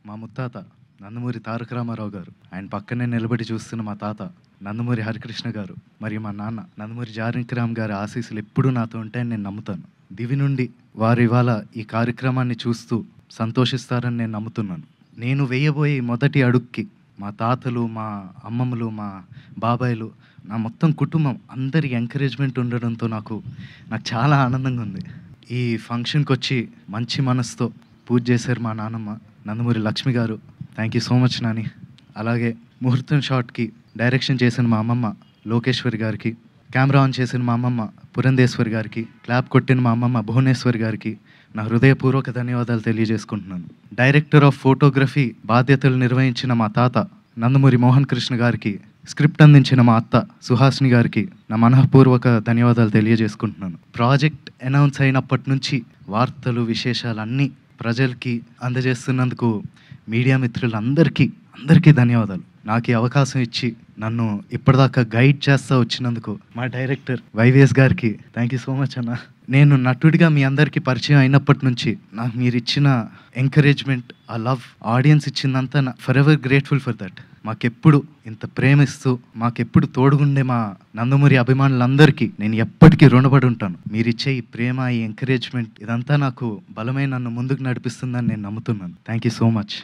మా ముత్తాత నందమూరి తారక రామారావు గారు, ఆయన పక్కనే నిలబడి చూస్తున్న మా తాత నందమూరి హరికృష్ణ గారు, మరియు మా నాన్న నందమూరి జానకిరామ్ గారి ఆశీస్సులు ఎప్పుడూ నాతో ఉంటాయని నేను నమ్ముతాను. దివి నుండి వారు ఇవాళ ఈ కార్యక్రమాన్ని చూస్తూ సంతోషిస్తారని నేను నమ్ముతున్నాను. నేను వేయబోయే ఈ మొదటి అడుగుకి మా తాతలు, మా అమ్మమ్మలు, మా బాబాయిలు, నా మొత్తం కుటుంబం అందరి ఎంకరేజ్మెంట్ ఉండడంతో నాకు చాలా ఆనందంగా ఉంది. ఈ ఫంక్షన్కి వచ్చి మంచి మనసుతో పూజ చేశారు మా నాన్నమ్మ నందమూరి లక్ష్మి గారు. Thank you so much Nani. అలాగే ముహూర్తం షాట్కి డైరెక్షన్ చేసిన మా అమ్మమ్మ లోకేశ్వరి గారికి, కెమెరా ఆన్ చేసిన మా అమ్మమ్మ పురంధేశ్వరి గారికి, క్లాప్ కొట్టిన మా అమ్మమ్మ భువనేశ్వరి గారికి నా హృదయపూర్వక ధన్యవాదాలు తెలియజేసుకుంటున్నాను. డైరెక్టర్ ఆఫ్ ఫోటోగ్రఫీ బాధ్యతలు నిర్వహించిన మా తాత నందమూరి మోహన్ కృష్ణ గారికి, స్క్రిప్ట్ అందించిన మా అత్త సుహాసిని గారికి నా మనఃపూర్వక ధన్యవాదాలు తెలియజేసుకుంటున్నాను. ప్రాజెక్ట్ అనౌన్స్ అయినప్పటి నుంచి వార్తలు, విశేషాలు అన్నీ ప్రజలకి అందజేస్తున్నందుకు మీడియా మిత్రులందరికీ ధన్యవాదాలు. నాకు ఈ అవకాశం ఇచ్చి నన్ను ఇప్పటిదాకా గైడ్ చేస్తూ వచ్చినందుకు మా డైరెక్టర్ వైవిఎస్ గారికి థ్యాంక్ యూ సో మచ్ అన్న. నేను నటుడిగా మీ అందరికీ పరిచయం అయినప్పటి నుంచి నాకు మీరు ఇచ్చిన ఎంకరేజ్మెంట్, ఆ లవ్, ఆడియన్స్ ఇచ్చిందంతా for ever grateful for that. మాకెప్పుడు ఇంత ప్రేమిస్తూ మాకెప్పుడు తోడుగుండే మా నందమూరి అభిమానులందరికీ నేను ఎప్పటికీ రుణపడి ఉంటాను. మీరిచ్చే ఈ ప్రేమ, ఈ ఎంకరేజ్మెంట్ ఇదంతా నాకు బలమైన నన్ను ముందుకు నడిపిస్తుందని నేను నమ్ముతున్నాను. Thank you so much.